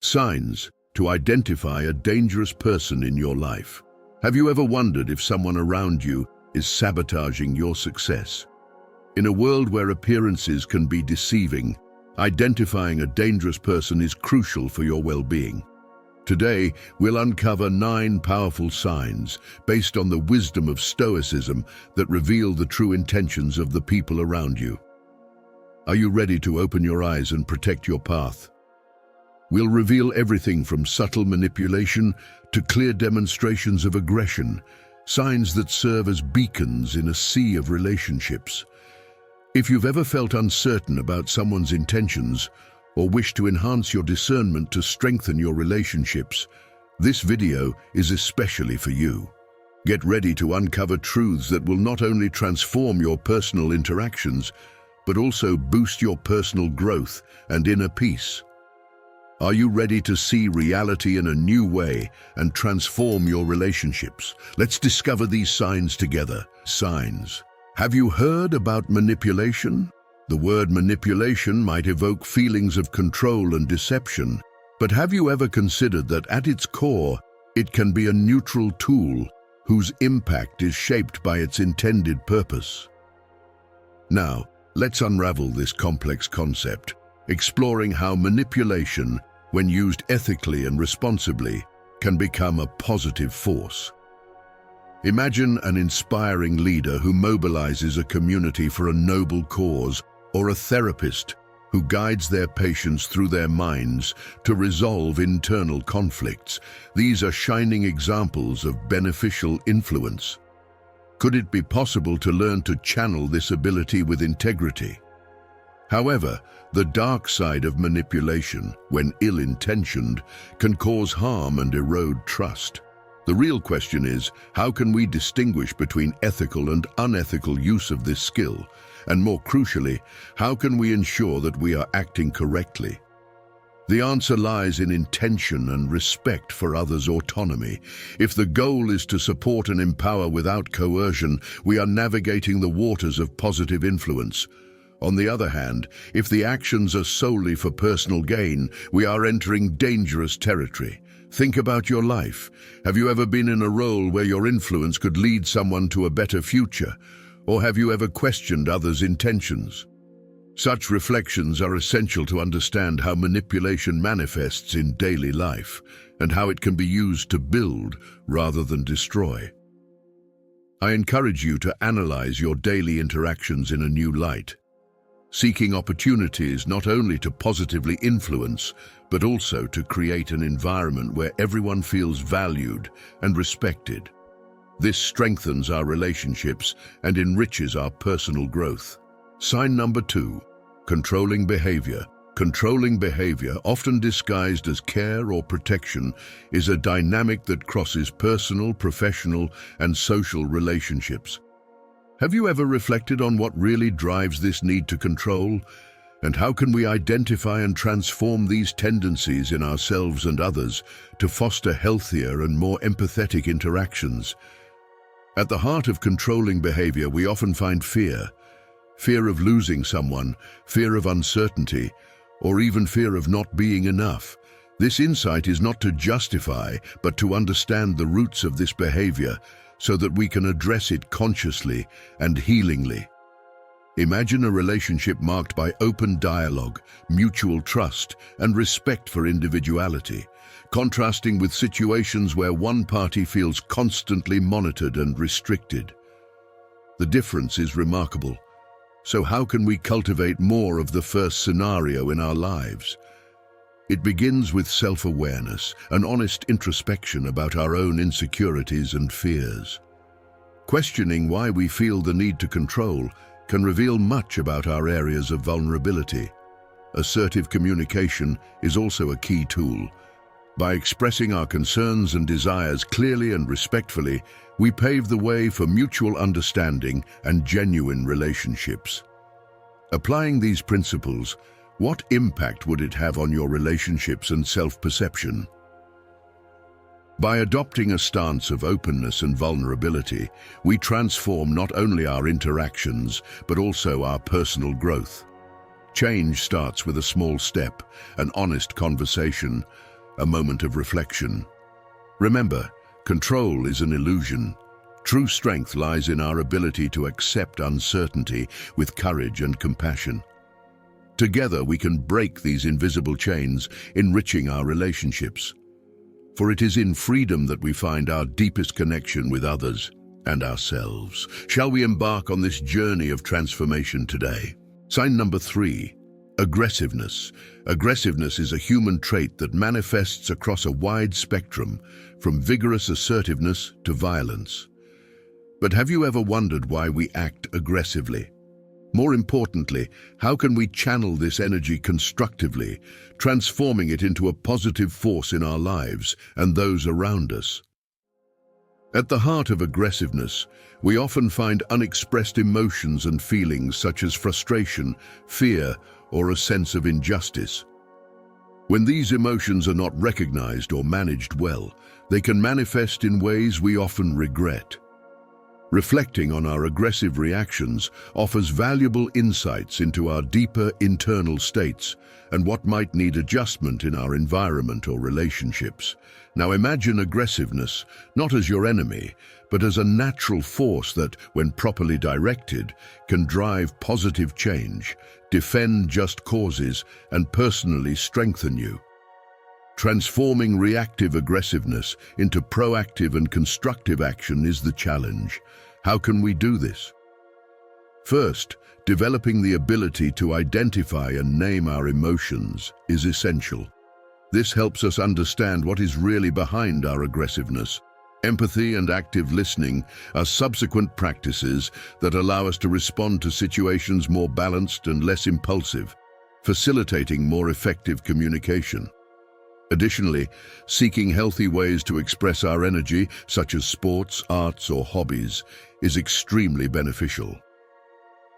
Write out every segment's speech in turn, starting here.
Signs to identify a dangerous person in your life. Have you ever wondered if someone around you is sabotaging your success? In a world where appearances can be deceiving, identifying a dangerous person is crucial for your well-being. Today, we'll uncover 9 powerful signs based on the wisdom of Stoicism that reveal the true intentions of the people around you. Are you ready to open your eyes and protect your path? We'll reveal everything from subtle manipulation to clear demonstrations of aggression, signs that serve as beacons in a sea of relationships. If you've ever felt uncertain about someone's intentions or wish to enhance your discernment to strengthen your relationships, this video is especially for you. Get ready to uncover truths that will not only transform your personal interactions, but also boost your personal growth and inner peace. Are you ready to see reality in a new way and transform your relationships? Let's discover these signs together. Signs. Have you heard about manipulation? The word manipulation might evoke feelings of control and deception, but have you ever considered that at its core, it can be a neutral tool whose impact is shaped by its intended purpose? Now, let's unravel this complex concept, exploring how manipulation, when used ethically and responsibly, can become a positive force. Imagine an inspiring leader who mobilizes a community for a noble cause, or a therapist who guides their patients through their minds to resolve internal conflicts. These are shining examples of beneficial influence. Could it be possible to learn to channel this ability with integrity? However, the dark side of manipulation, when ill-intentioned, can cause harm and erode trust. The real question is, how can we distinguish between ethical and unethical use of this skill? And more crucially, how can we ensure that we are acting correctly? The answer lies in intention and respect for others' autonomy. If the goal is to support and empower without coercion, we are navigating the waters of positive influence. On the other hand, if the actions are solely for personal gain, we are entering dangerous territory. Think about your life. Have you ever been in a role where your influence could lead someone to a better future? Or have you ever questioned others' intentions? Such reflections are essential to understand how manipulation manifests in daily life and how it can be used to build rather than destroy. I encourage you to analyze your daily interactions in a new light, seeking opportunities not only to positively influence, but also to create an environment where everyone feels valued and respected. This strengthens our relationships and enriches our personal growth. Sign number 2, controlling behavior. Controlling behavior, often disguised as care or protection, is a dynamic that crosses personal, professional, and social relationships. Have you ever reflected on what really drives this need to control? And how can we identify and transform these tendencies in ourselves and others to foster healthier and more empathetic interactions? At the heart of controlling behavior, we often find fear. Fear of losing someone, fear of uncertainty, or even fear of not being enough. This insight is not to justify, but to understand the roots of this behavior so that we can address it consciously and healingly. Imagine a relationship marked by open dialogue, mutual trust, and respect for individuality, contrasting with situations where one party feels constantly monitored and restricted. The difference is remarkable. So how can we cultivate more of the first scenario in our lives? It begins with self-awareness, an honest introspection about our own insecurities and fears. Questioning why we feel the need to control can reveal much about our areas of vulnerability. Assertive communication is also a key tool. By expressing our concerns and desires clearly and respectfully, we pave the way for mutual understanding and genuine relationships. Applying these principles, what impact would it have on your relationships and self-perception? By adopting a stance of openness and vulnerability, we transform not only our interactions, but also our personal growth. Change starts with a small step, an honest conversation, a moment of reflection. Remember, control is an illusion. True strength lies in our ability to accept uncertainty with courage and compassion. Together we can break these invisible chains, enriching our relationships. For it is in freedom that we find our deepest connection with others and ourselves. Shall we embark on this journey of transformation today? Sign number 3, aggressiveness. Aggressiveness is a human trait that manifests across a wide spectrum, from vigorous assertiveness to violence. But have you ever wondered why we act aggressively? More importantly, how can we channel this energy constructively, transforming it into a positive force in our lives and those around us? At the heart of aggressiveness, we often find unexpressed emotions and feelings such as frustration, fear, or a sense of injustice. When these emotions are not recognized or managed well, they can manifest in ways we often regret. Reflecting on our aggressive reactions offers valuable insights into our deeper internal states and what might need adjustment in our environment or relationships. Now imagine aggressiveness not as your enemy, but as a natural force that, when properly directed, can drive positive change, defend just causes, and personally strengthen you. Transforming reactive aggressiveness into proactive and constructive action is the challenge. How can we do this? First, developing the ability to identify and name our emotions is essential. This helps us understand what is really behind our aggressiveness. Empathy and active listening are subsequent practices that allow us to respond to situations more balanced and less impulsive, facilitating more effective communication. Additionally, seeking healthy ways to express our energy, such as sports, arts, or hobbies, is extremely beneficial.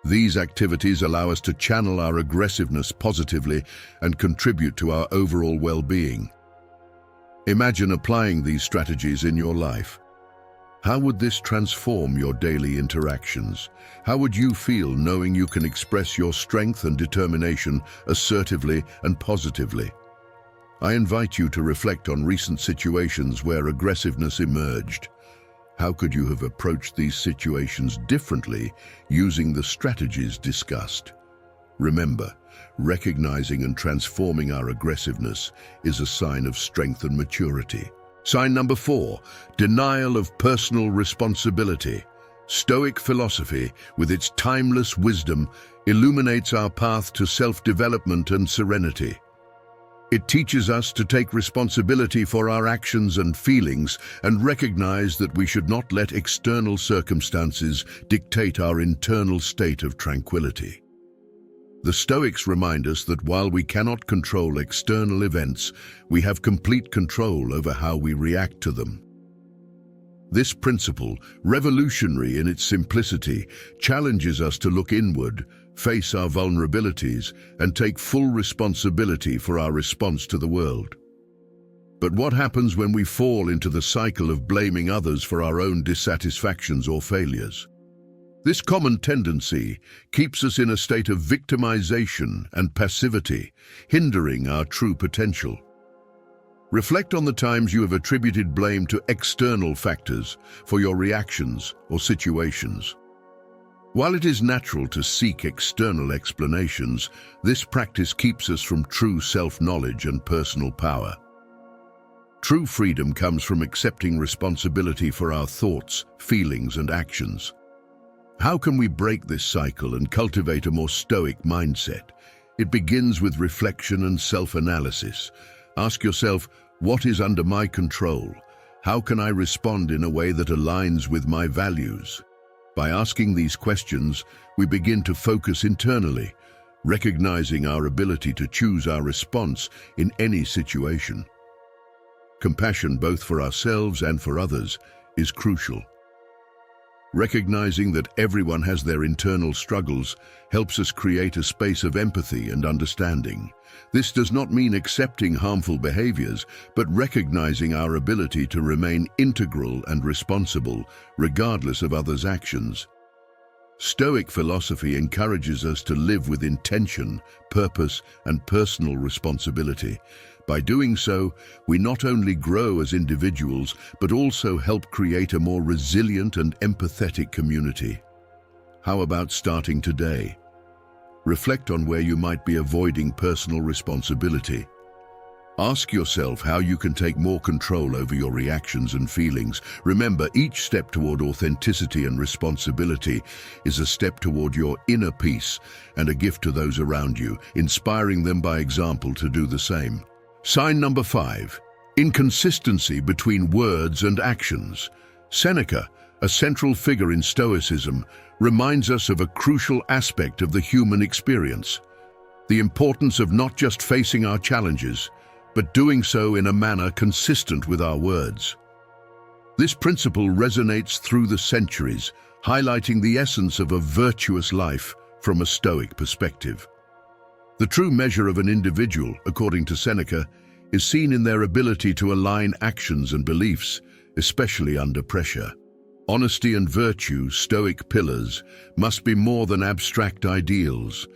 These activities allow us to channel our aggressiveness positively and contribute to our overall well-being. Imagine applying these strategies in your life. How would this transform your daily interactions? How would you feel knowing you can express your strength and determination assertively and positively? I invite you to reflect on recent situations where aggressiveness emerged. How could you have approached these situations differently using the strategies discussed? Remember, recognizing and transforming our aggressiveness is a sign of strength and maturity. Sign number 4, denial of personal responsibility. Stoic philosophy, with its timeless wisdom, illuminates our path to self-development and serenity. It teaches us to take responsibility for our actions and feelings and recognize that we should not let external circumstances dictate our internal state of tranquility. The Stoics remind us that while we cannot control external events, we have complete control over how we react to them. This principle, revolutionary in its simplicity, challenges us to look inward, face our vulnerabilities, and take full responsibility for our response to the world. But what happens when we fall into the cycle of blaming others for our own dissatisfactions or failures? This common tendency keeps us in a state of victimization and passivity, hindering our true potential. Reflect on the times you have attributed blame to external factors for your reactions or situations. While it is natural to seek external explanations, this practice keeps us from true self-knowledge and personal power. True freedom comes from accepting responsibility for our thoughts, feelings, and actions. How can we break this cycle and cultivate a more stoic mindset? It begins with reflection and self-analysis. Ask yourself, what is under my control? How can I respond in a way that aligns with my values? By asking these questions, we begin to focus internally, recognizing our ability to choose our response in any situation. Compassion, both for ourselves and for others, is crucial. Recognizing that everyone has their internal struggles helps us create a space of empathy and understanding. This does not mean accepting harmful behaviors, but recognizing our ability to remain integral and responsible, regardless of others' actions. Stoic philosophy encourages us to live with intention, purpose, and personal responsibility. By doing so, we not only grow as individuals, but also help create a more resilient and empathetic community. How about starting today? Reflect on where you might be avoiding personal responsibility. Ask yourself how you can take more control over your reactions and feelings. Remember, each step toward authenticity and responsibility is a step toward your inner peace and a gift to those around you, inspiring them by example to do the same. Sign number 5, inconsistency between words and actions. Seneca, a central figure in Stoicism, reminds us of a crucial aspect of the human experience: the importance of not just facing our challenges, but doing so in a manner consistent with our words. This principle resonates through the centuries, highlighting the essence of a virtuous life from a Stoic perspective. The true measure of an individual, according to Seneca, is seen in their ability to align actions and beliefs, especially under pressure. Honesty and virtue, Stoic pillars, must be more than abstract ideals.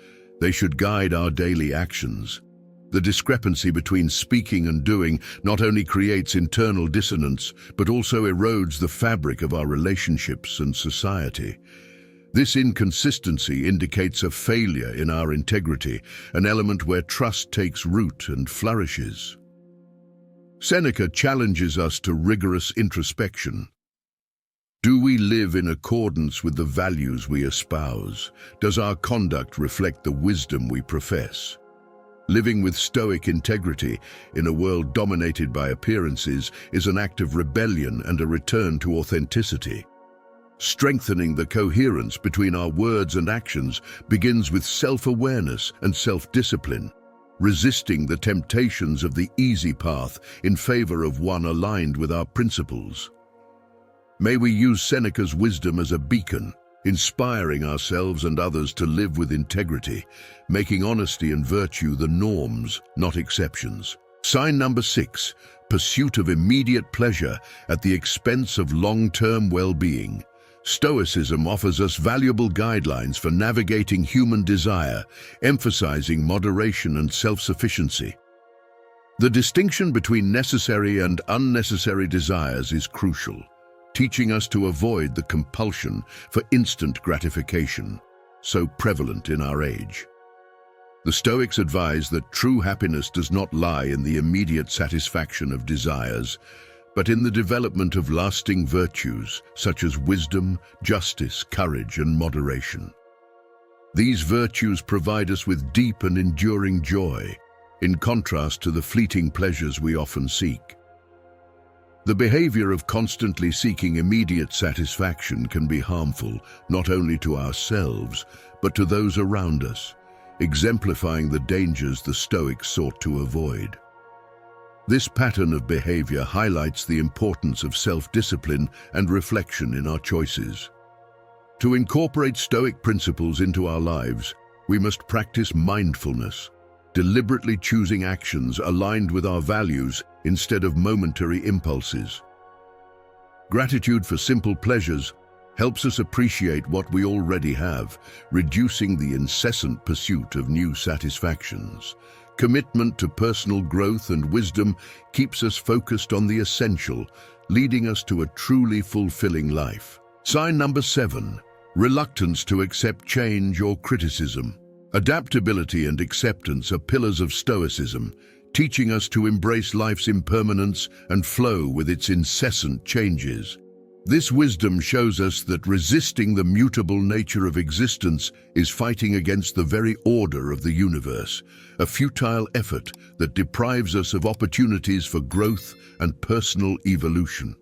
They should guide our daily actions. The discrepancy between speaking and doing not only creates internal dissonance, but also erodes the fabric of our relationships and society. This inconsistency indicates a failure in our integrity, an element where trust takes root and flourishes. Seneca challenges us to rigorous introspection. Do we live in accordance with the values we espouse? Does our conduct reflect the wisdom we profess? Living with Stoic integrity in a world dominated by appearances is an act of rebellion and a return to authenticity. Strengthening the coherence between our words and actions begins with self-awareness and self-discipline, resisting the temptations of the easy path in favor of one aligned with our principles. May we use Seneca's wisdom as a beacon, inspiring ourselves and others to live with integrity, making honesty and virtue the norms, not exceptions. Sign number 6, pursuit of immediate pleasure at the expense of long-term well-being. Stoicism offers us valuable guidelines for navigating human desire, emphasizing moderation and self-sufficiency. The distinction between necessary and unnecessary desires is crucial, teaching us to avoid the compulsion for instant gratification, so prevalent in our age. The Stoics advise that true happiness does not lie in the immediate satisfaction of desires, but in the development of lasting virtues such as wisdom, justice, courage, and moderation. These virtues provide us with deep and enduring joy, in contrast to the fleeting pleasures we often seek. The behavior of constantly seeking immediate satisfaction can be harmful not only to ourselves, but to those around us, exemplifying the dangers the Stoics sought to avoid. This pattern of behavior highlights the importance of self-discipline and reflection in our choices. To incorporate Stoic principles into our lives, we must practice mindfulness, deliberately choosing actions aligned with our values instead of momentary impulses. Gratitude for simple pleasures helps us appreciate what we already have, reducing the incessant pursuit of new satisfactions. Commitment to personal growth and wisdom keeps us focused on the essential, leading us to a truly fulfilling life. Sign number 7, reluctance to accept change or criticism. Adaptability and acceptance are pillars of Stoicism, teaching us to embrace life's impermanence and flow with its incessant changes. This wisdom shows us that resisting the mutable nature of existence is fighting against the very order of the universe, a futile effort that deprives us of opportunities for growth and personal evolution.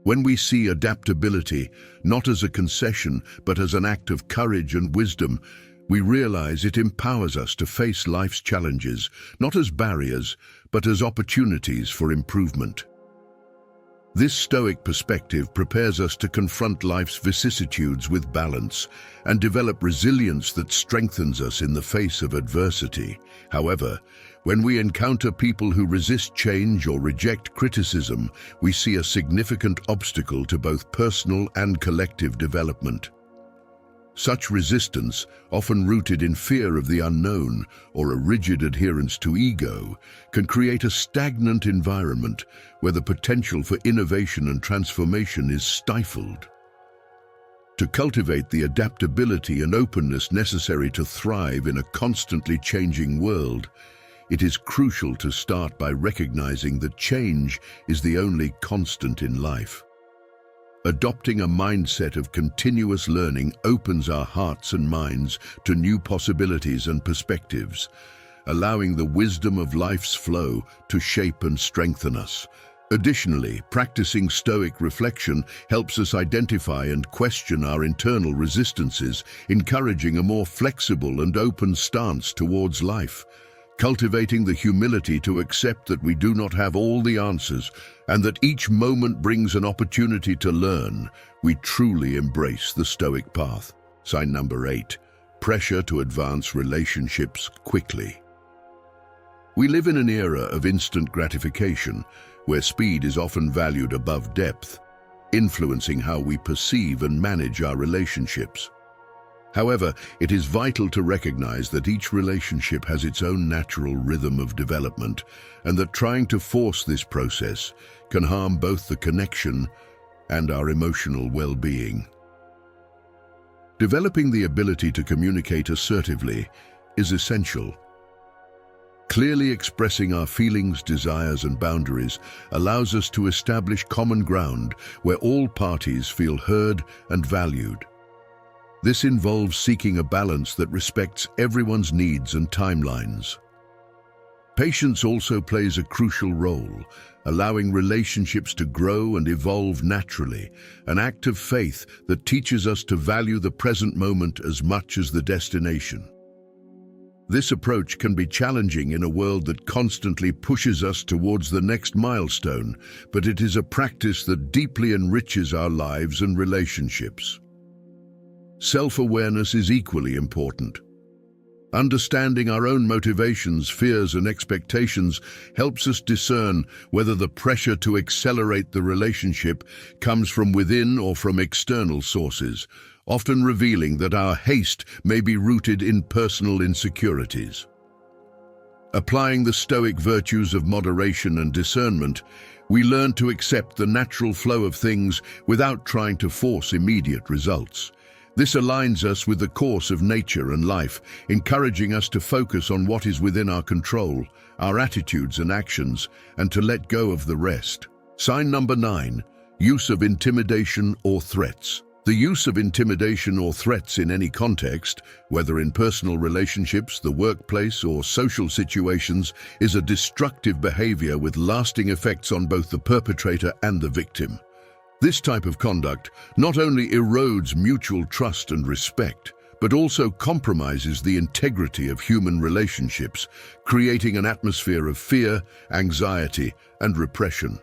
When we see adaptability not as a concession but as an act of courage and wisdom, we realize it empowers us to face life's challenges, not as barriers, but as opportunities for improvement. This Stoic perspective prepares us to confront life's vicissitudes with balance and develop resilience that strengthens us in the face of adversity. However, when we encounter people who resist change or reject criticism, we see a significant obstacle to both personal and collective development. Such resistance, often rooted in fear of the unknown or a rigid adherence to ego, can create a stagnant environment where the potential for innovation and transformation is stifled. To cultivate the adaptability and openness necessary to thrive in a constantly changing world, it is crucial to start by recognizing that change is the only constant in life. Adopting a mindset of continuous learning opens our hearts and minds to new possibilities and perspectives, allowing the wisdom of life's flow to shape and strengthen us. Additionally, practicing Stoic reflection helps us identify and question our internal resistances, encouraging a more flexible and open stance towards life. Cultivating the humility to accept that we do not have all the answers and that each moment brings an opportunity to learn, we truly embrace the Stoic path. Sign number 8, pressure to advance relationships quickly. We live in an era of instant gratification, where speed is often valued above depth, influencing how we perceive and manage our relationships. However, it is vital to recognize that each relationship has its own natural rhythm of development, and that trying to force this process can harm both the connection and our emotional well-being. Developing the ability to communicate assertively is essential. Clearly expressing our feelings, desires, and boundaries allows us to establish common ground where all parties feel heard and valued. This involves seeking a balance that respects everyone's needs and timelines. Patience also plays a crucial role, allowing relationships to grow and evolve naturally, an act of faith that teaches us to value the present moment as much as the destination. This approach can be challenging in a world that constantly pushes us towards the next milestone, but it is a practice that deeply enriches our lives and relationships. Self-awareness is equally important. Understanding our own motivations, fears, and expectations helps us discern whether the pressure to accelerate the relationship comes from within or from external sources, often revealing that our haste may be rooted in personal insecurities. Applying the Stoic virtues of moderation and discernment, we learn to accept the natural flow of things without trying to force immediate results. This aligns us with the course of nature and life, encouraging us to focus on what is within our control, our attitudes and actions, and to let go of the rest. Sign number 9, use of intimidation or threats. The use of intimidation or threats in any context, whether in personal relationships, the workplace, or social situations, is a destructive behavior with lasting effects on both the perpetrator and the victim. This type of conduct not only erodes mutual trust and respect, but also compromises the integrity of human relationships, creating an atmosphere of fear, anxiety, and repression.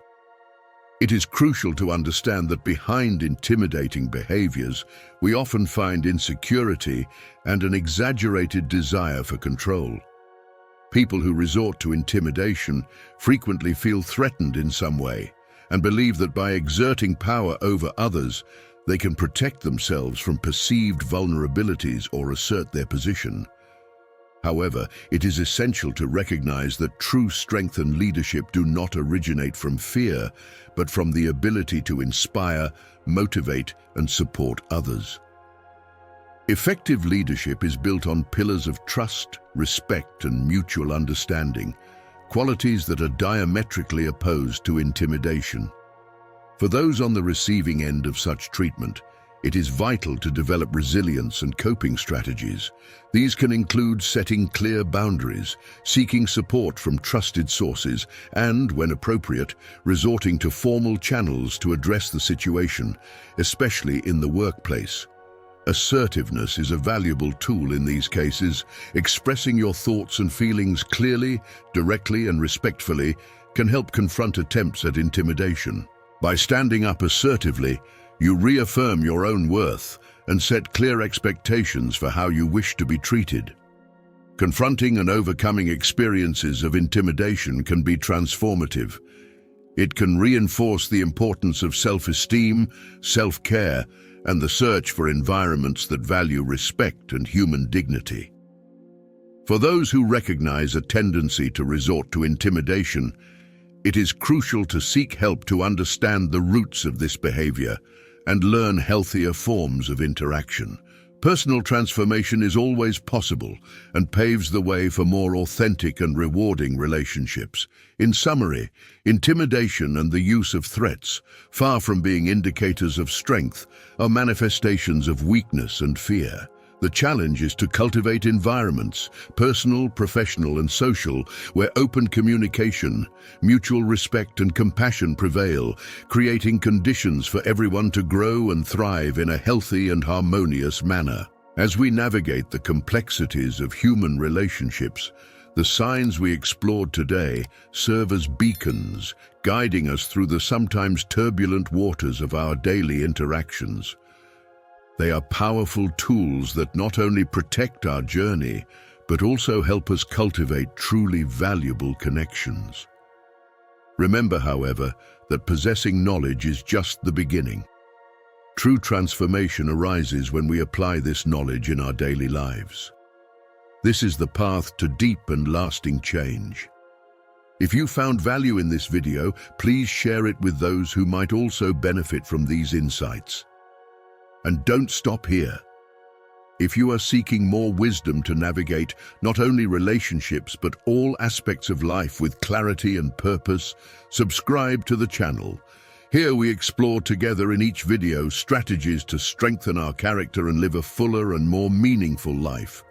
It is crucial to understand that behind intimidating behaviors, we often find insecurity and an exaggerated desire for control. People who resort to intimidation frequently feel threatened in some way, and believe that by exerting power over others, they can protect themselves from perceived vulnerabilities or assert their position. However, it is essential to recognize that true strength and leadership do not originate from fear, but from the ability to inspire, motivate, and support others. Effective leadership is built on pillars of trust, respect, and mutual understanding, qualities that are diametrically opposed to intimidation. For those on the receiving end of such treatment, it is vital to develop resilience and coping strategies. These can include setting clear boundaries, seeking support from trusted sources, and, when appropriate, resorting to formal channels to address the situation, especially in the workplace. Assertiveness is a valuable tool in these cases. Expressing your thoughts and feelings clearly, directly, and respectfully can help confront attempts at intimidation. By standing up assertively, you reaffirm your own worth and set clear expectations for how you wish to be treated. Confronting and overcoming experiences of intimidation can be transformative. It can reinforce the importance of self-esteem, self-care, and the search for environments that value respect and human dignity. For those who recognize a tendency to resort to intimidation, it is crucial to seek help to understand the roots of this behavior and learn healthier forms of interaction. Personal transformation is always possible and paves the way for more authentic and rewarding relationships. In summary, intimidation and the use of threats, far from being indicators of strength, are manifestations of weakness and fear. The challenge is to cultivate environments, personal, professional, and social, where open communication, mutual respect, and compassion prevail, creating conditions for everyone to grow and thrive in a healthy and harmonious manner. As we navigate the complexities of human relationships, the signs we explored today serve as beacons, guiding us through the sometimes turbulent waters of our daily interactions. They are powerful tools that not only protect our journey, but also help us cultivate truly valuable connections. Remember, however, that possessing knowledge is just the beginning. True transformation arises when we apply this knowledge in our daily lives. This is the path to deep and lasting change. If you found value in this video, please share it with those who might also benefit from these insights. And don't stop here. If you are seeking more wisdom to navigate not only relationships but all aspects of life with clarity and purpose, subscribe to the channel. Here we explore together in each video strategies to strengthen our character and live a fuller and more meaningful life.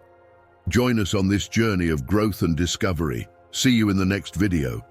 Join us on this journey of growth and discovery. See you in the next video.